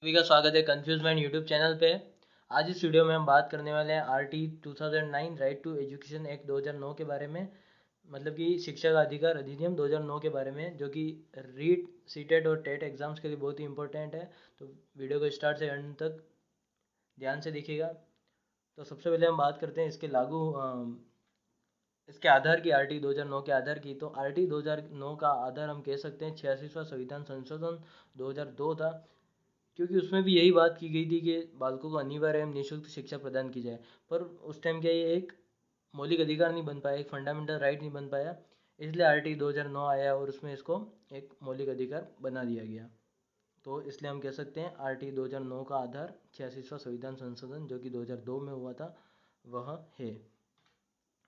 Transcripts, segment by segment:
सभी का स्वागत है कंफ्यूज माइंड यूट्यूब चैनल पे। आज इस वीडियो में हम बात करने वाले हैं RT 2009 right to education act 2009 के बारे में। मतलब कि शिक्षा का अधिकार अधिनियम 2009 के बारे में, जो कि रीट सीटेट और टेट एग्जाम्स के लिए बहुत ही इंपॉर्टेंट है। तो वीडियो को स्टार्ट से एंड तक ध्यान से देखिएगा। तो सबसे पहले हम बात करते हैं इसके आधार की, आरटी 2009 के आधार की। तो आरटी 2009 का आधार हम कह सकते हैं 86वां संविधान संशोधन 2002 था, क्योंकि उसमें भी यही बात की गई थी कि बालकों को अनिवार्य एवं निःशुल्क शिक्षा प्रदान की जाए। पर उस टाइम क्या ये एक मौलिक अधिकार नहीं बन पाया, एक फंडामेंटल राइट नहीं बन पाया, इसलिए आरटी 2009 आया और उसमें इसको एक मौलिक अधिकार बना दिया गया। तो इसलिए हम कह सकते हैं आरटी 2009 का आधार 86वां संविधान संशोधन, जो कि 2002 में हुआ था, वह है।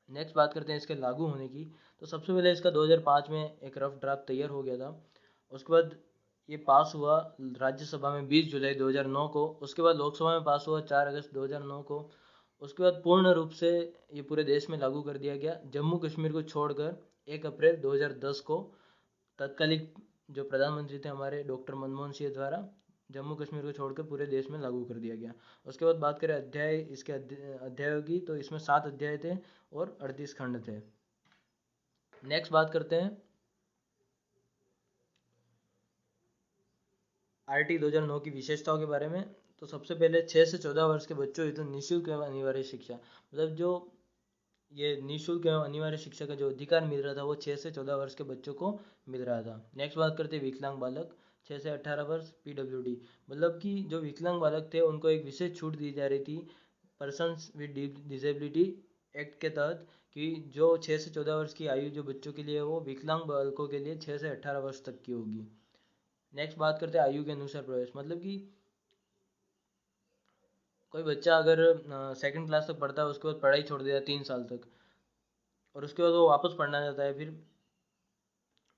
नेक्स्ट बात करते हैं इसके लागू होने की। तो सबसे पहले इसका 2005 में एक रफ ड्राफ्ट तैयार हो गया था। उसके बाद ये पास हुआ राज्यसभा में 20 जुलाई 2009 को। उसके बाद लोकसभा में पास हुआ 4 अगस्त 2009 को। उसके बाद पूर्ण रूप से ये पूरे देश में लागू कर दिया गया, जम्मू कश्मीर को छोड़कर 1 अप्रैल 2010 को तत्कालिक जो प्रधानमंत्री थे हमारे डॉक्टर मनमोहन सिंह द्वारा जम्मू कश्मीर को छोड़कर पूरे देश में लागू कर दिया गया। उसके बाद बात करें इसके अध्यायों की, तो इसमें 7 अध्याय थे और 38 खंड थे। नेक्स्ट बात करते हैं आरटी 2009 की विशेषताओं के बारे में। तो सबसे पहले 6 से 14 वर्ष के बच्चों हेतु निःशुल्क एवं अनिवार्य शिक्षा, मतलब जो ये निःशुल्क एवं अनिवार्य शिक्षा का जो अधिकार मिल रहा था वो 6 से 14 वर्ष के बच्चों को मिल रहा था। नेक्स्ट बात करते हैं विकलांग बालक, 6 से 18 वर्ष पीडब्ल्यूडी, मतलब कि जो विकलांग बालक थे उनको एक विशेष छूट दी जा रही थी पर्सन्स विद डिसेबिलिटी एक्ट के तहत, कि जो 6 से 14 वर्ष की आयु जो बच्चों के लिए है वो विकलांग बालकों के लिए 6 से 18 वर्ष तक की होगी। नेक्स्ट बात करते हैं आयु के अनुसार प्रवेश, मतलब कि कोई बच्चा अगर सेकंड क्लास तक पढ़ता है, उसके बाद पढ़ाई छोड़ देता है 3 साल तक, और उसके बाद वो वापस पढ़ना चाहता है, फिर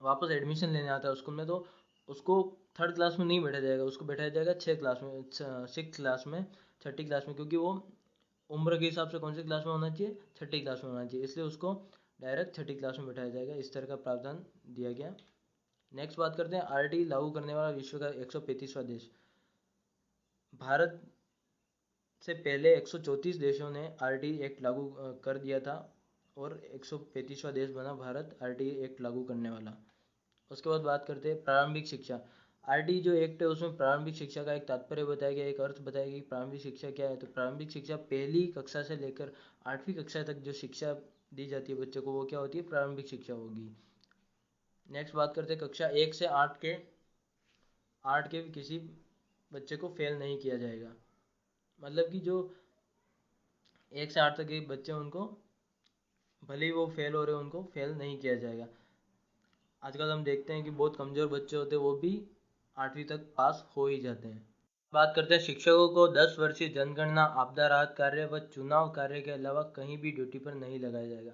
वापस एडमिशन लेने आता है स्कूल में, तो उसको थर्ड क्लास में नहीं बैठा जाएगा, उसको बैठाया जाएगा 6 क्लास में, 6 क्लास में, छठी क्लास में, क्योंकि वो उम्र के हिसाब से कौन सी क्लास में होना चाहिए, छठी क्लास में होना चाहिए, इसलिए उसको डायरेक्ट छठी क्लास में बैठाया जाएगा। इस तरह का प्रावधान दिया गया। नेक्स्ट बात करते हैं आरटी लागू करने वाला विश्व का 135वां देश। भारत से पहले 134 देशों ने आरटी एक्ट लागू कर दिया था, और 135वां देश बना भारत आरटी एक्ट लागू करने वाला। उसके बाद बात करते हैं प्रारंभिक शिक्षा। आरटी जो एक्ट है उसमें प्रारंभिक शिक्षा का एक तात्पर्य बताया गया, एक अर्थ बताया गया कि प्रारंभिक शिक्षा क्या है। तो प्रारंभिक शिक्षा पहली कक्षा से लेकर 8वीं कक्षा तक जो शिक्षा दी जाती है बच्चों को, वो क्या होती है, प्रारंभिक शिक्षा होगी। नेक्स्ट बात करते हैं कक्षा 1 से 8 के किसी बच्चे को फेल नहीं किया जाएगा, मतलब कि जो 1 से 8 तक के बच्चे उनको भले ही वो फेल हो रहे हैं, उनको फेल नहीं किया जाएगा। आजकल हम देखते हैं कि बहुत कमज़ोर बच्चे होते हैं, वो भी 8वीं तक पास हो ही जाते हैं। बात करते हैं शिक्षकों को 10 वर्षीय जनगणना, आपदा राहत कार्य व चुनाव कार्य के अलावा कहीं भी ड्यूटी पर नहीं लगाया जाएगा।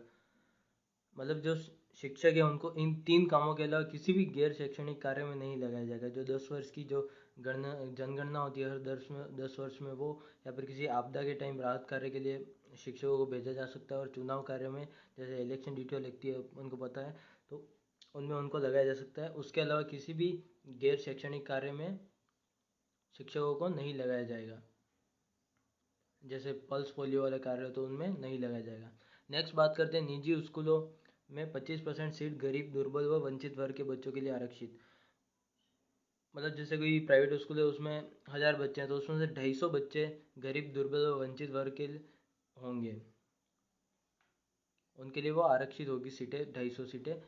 मतलब जो शिक्षक है उनको इन 3 कामों के अलावा किसी भी गैर शैक्षणिक कार्य में नहीं लगाया जाएगा। जो 10 वर्ष की जो जनगणना होती है हर 10 वर्ष में, वो या फिर किसी आपदा के टाइम राहत कार्य के लिए शिक्षकों को भेजा जा सकता है, और चुनाव कार्य में जैसे इलेक्शन ड्यूटी लगती है उनको पता है, तो उनमें उनको लगाया जा सकता है। उसके अलावा किसी भी गैर शैक्षणिक कार्य में शिक्षकों को नहीं लगाया जाएगा, जैसे पल्स पोलियो वाले कार्य तो उनमें नहीं लगाया जाएगा। नेक्स्ट बात करते हैं निजी स्कूलों में 25% सीट गरीब, दुर्बल व वंचित वर्ग के बच्चों के लिए आरक्षित। मतलब जैसे कोई प्राइवेट स्कूल है उसमें 1000 बच्चे हैं, तो उसमें से 250 बच्चे गरीब, दुर्बल व वंचित वर्ग के होंगे, उनके लिए वो आरक्षित होगी सीटें, 250 सीटें।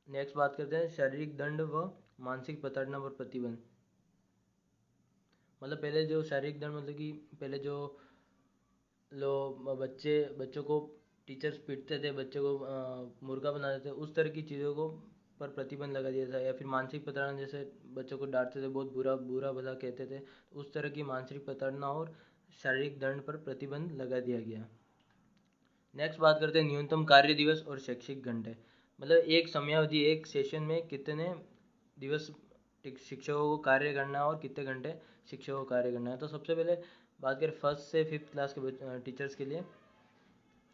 नेक्स्ट बात करते हैं शारीरिक दंड व मानसिक प्रताड़ना पर प्रतिबंध। मतलब पहले जो शारीरिक दंड, मतलब कि पहले जो बच्चों को टीचर्स पीटते थे, बच्चों को मुर्गा बना देते थे, उस तरह की चीज़ों को पर प्रतिबंध लगा दिया था। या फिर मानसिक प्रताड़ना, जैसे बच्चों को डांटते थे, बहुत बुरा बुरा भला कहते थे, तो उस तरह की मानसिक प्रताड़ना और शारीरिक दंड पर प्रतिबंध लगा दिया गया। नेक्स्ट बात करते हैं न्यूनतम कार्य दिवस और शैक्षिक घंटे। मतलब एक समयावधि, एक सेशन में कितने दिवस शिक्षकों को कार्य करना है और कितने घंटे शिक्षकों को कार्य करना है। तो सबसे पहले बात करें फर्स्ट से फिफ्थ क्लास के टीचर्स के लिए।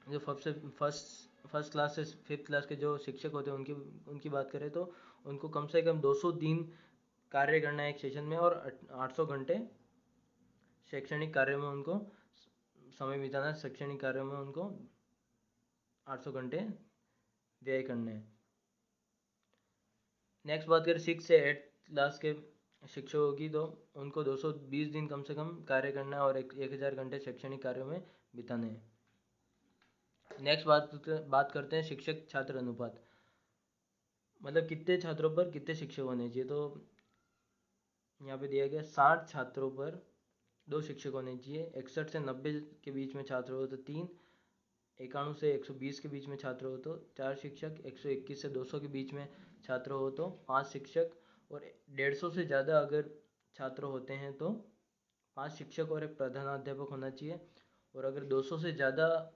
जो फर्स्ट क्लास से फिफ्थ क्लास के जो शिक्षक होते हैं उनकी उनकी बात करें तो उनको कम से कम 200 दिन कार्य करना है एक सेशन में, और 800 घंटे शैक्षणिक कार्य में उनको समय बिताना है। शैक्षणिक कार्य में उनको 800 घंटे व्यय करने हैं। नेक्स्ट बात करें 6 से 8 क्लास के शिक्षकों की, तो उनको 220 दिन कम से कम कार्य करना है और 1000 घंटे शैक्षणिक कार्यों में बिताने हैं। नेक्स्ट बात करते हैं शिक्षक छात्र अनुपात, मतलब कितने छात्रों पर कितने शिक्षक होने चाहिए। तो यहाँ पे दिया गया 60 छात्रों पर 2 शिक्षक होने चाहिए। 61 से 90 के बीच में छात्र हो तो 3, 91 से 120 के बीच में छात्र हो तो 4 शिक्षक, 121 से 200 के बीच में छात्र हो तो 5 शिक्षक, और 150 से ज़्यादा अगर छात्र होते हैं तो 5 शिक्षक और एक प्रधानाध्यापक होना चाहिए। और अगर 200 से ज़्यादा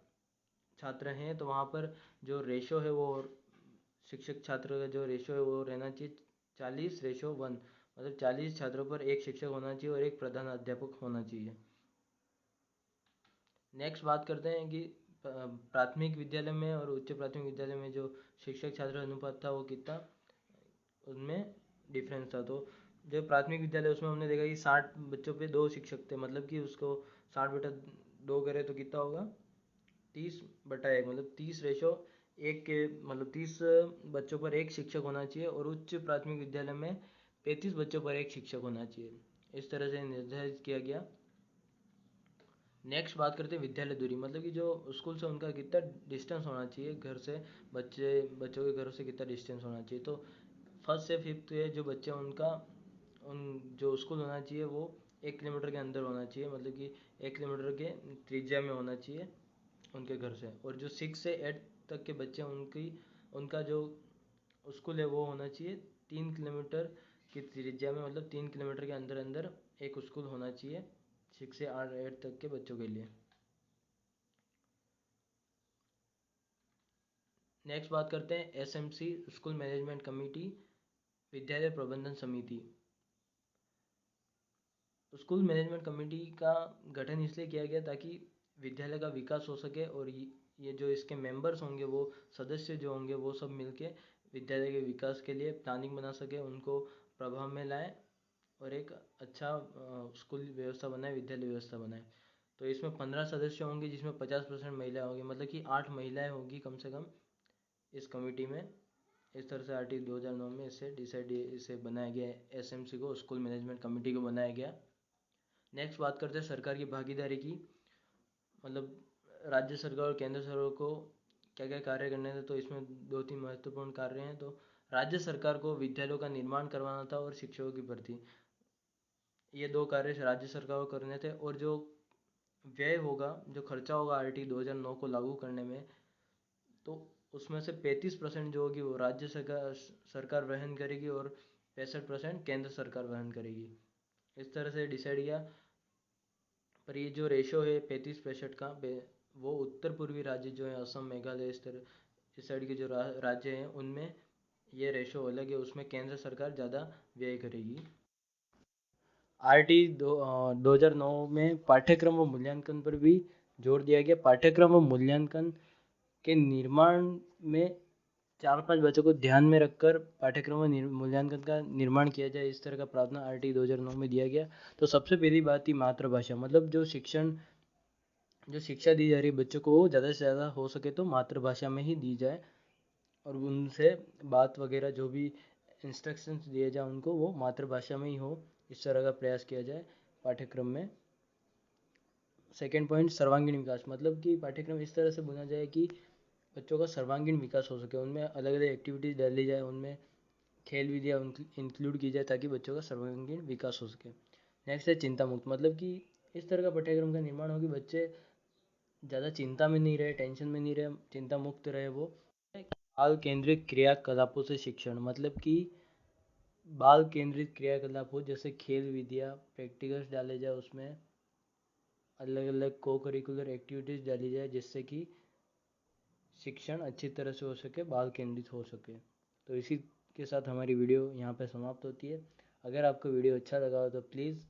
छात्र हैं तो वहाँ पर जो रेशो है वो, शिक्षक छात्र का जो रेशो है वो रहना चाहिए 40:1, मतलब 40 छात्रों पर एक शिक्षक होना चाहिए और एक प्रधानाध्यापक होना चाहिए। नेक्स्ट बात करते हैं कि प्राथमिक विद्यालय में और उच्च प्राथमिक विद्यालय में जो शिक्षक छात्र अनुपात था वो कितना, उनमें डिफरेंस था। तो जो प्राथमिक विद्यालय उसमें हमने देखा कि 60 बच्चों पे 2 शिक्षक थे, मतलब कि उसको 60/2 करे तो कितना होगा 30/1, मतलब 30:1 के, मतलब 30 बच्चों पर एक शिक्षक होना चाहिए। और उच्च प्राथमिक विद्यालय में 35 बच्चों पर एक शिक्षक होना चाहिए। इस तरह से निर्धारित किया गया। नेक्स्ट बात करते हैं विद्यालय दूरी, मतलब कि जो स्कूल से उनका कितना डिस्टेंस होना चाहिए, घर से बच्चों के घरों से कितना डिस्टेंस होना चाहिए। तो 1st से 5th के जो बच्चे उनका जो स्कूल होना चाहिए वो 1 किलोमीटर के अंदर होना चाहिए, मतलब कि 1 किलोमीटर के त्रिज्या में होना चाहिए उनके घर से। और जो 6 से 8 तक के बच्चे उनका जो स्कूल है वो होना चाहिए 3 किलोमीटर की त्रिज्या में, मतलब 3 किलोमीटर के अंदर अंदर एक स्कूल होना चाहिए 6 से 8 तक के बच्चों के लिए। नेक्स्ट बात करते हैं SMC, स्कूल मैनेजमेंट कमेटी, विद्यालय प्रबंधन समिति। स्कूल मैनेजमेंट कमेटी का गठन इसलिए किया गया ताकि विद्यालय का विकास हो सके, और ये जो इसके मेंबर्स होंगे, वो सदस्य जो होंगे वो सब मिलके विद्यालय के विकास के लिए प्लानिंग बना सके, उनको प्रभाव में लाए और एक अच्छा स्कूल व्यवस्था बनाए, विद्यालय व्यवस्था बनाए। तो इसमें 15 सदस्य होंगे जिसमें 50% महिला होंगी, मतलब कि 8 महिलाएं होंगी कम से कम इस कमेटी में। इस तरह से आर्टिकल 2009 में इसे बनाया गया है, SMC को, स्कूल मैनेजमेंट कमेटी को बनाया गया। नेक्स्ट बात करते हैं सरकार की भागीदारी की, मतलब राज्य सरकार और केंद्र सरकार को क्या क्या कार्य करने थे। तो इसमें 2-3 महत्वपूर्ण कार्य हैं। तो राज्य सरकार को विद्यालयों का निर्माण करवाना था और शिक्षकों की भर्ती, ये 2 कार्य राज्य सरकार को करने थे। और जो व्यय होगा, जो खर्चा होगा आर्टिकल 2009 को लागू करने में, तो उसमें से 35% जो होगी वो राज्य सरकार वहन करेगी और 65% केंद्र सरकार वहन करेगी। इस तरह से डिसाइड किया। पर ये जो रेशो है 35-65 का, वो उत्तर पूर्वी राज्य जो है असम, मेघालय, इस साइड के जो राज्य हैं उनमें ये रेशो अलग है, उसमें केंद्र सरकार ज़्यादा व्यय करेगी। RT 2009 में पाठ्यक्रम व मूल्यांकन पर भी जोर दिया गया। पाठ्यक्रम व मूल्यांकन के निर्माण में 4-5 बच्चों को ध्यान में रखकर पाठ्यक्रम व मूल्यांकन का निर्माण किया जाए, इस तरह का प्रावधान RT 2009 में दिया गया। तो सबसे पहली बात थी मातृभाषा, मतलब जो शिक्षा दी जा रही है बच्चों को वो ज़्यादा से ज़्यादा हो सके तो मातृभाषा में ही दी जाए, और उनसे बात वगैरह जो भी इंस्ट्रक्शंस दिए जाए उनको वो मातृभाषा में ही हो, इस तरह का प्रयास किया जाए पाठ्यक्रम में। सेकेंड पॉइंट, सर्वांगीण विकास, मतलब कि पाठ्यक्रम इस तरह से बुना जाए कि बच्चों का सर्वांगीण विकास हो सके, उनमें अलग अलग एक्टिविटीज़ डाली जाए, उनमें खेल विधियाँ इंक्लूड की जाए ताकि बच्चों का सर्वांगीण विकास हो सके। नेक्स्ट है चिंता मुक्त, मतलब कि इस तरह का पाठ्यक्रम का निर्माण हो कि बच्चे ज़्यादा चिंता में नहीं रहे, टेंशन में नहीं रहे, चिंता मुक्त रहे वो। बाल केंद्रित क्रियाकलापों से शिक्षण, मतलब कि बाल केंद्रित क्रियाकलाप हो, जैसे खेल विधियाँ, प्रैक्टिकल्स डाले जाए, उसमें अलग अलग को करिकुलर एक्टिविटीज़ डाली जाए जिससे कि शिक्षण अच्छी तरह से हो सके, बाल केंद्रित हो सके। तो इसी के साथ हमारी वीडियो यहाँ पे समाप्त होती है। अगर आपको वीडियो अच्छा लगा हो तो please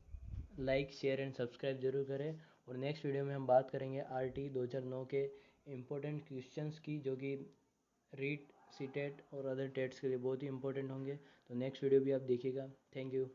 like, share and subscribe जरूर करें। और नेक्स्ट वीडियो में हम बात करेंगे RT 2009 के इम्पोर्टेंट क्वेश्चंस की, जो कि रीट सी टेट और अदर टेट्स के लिए बहुत ही इंपॉर्टेंट होंगे। तो नेक्स्ट वीडियो भी आप देखिएगा। Thank you.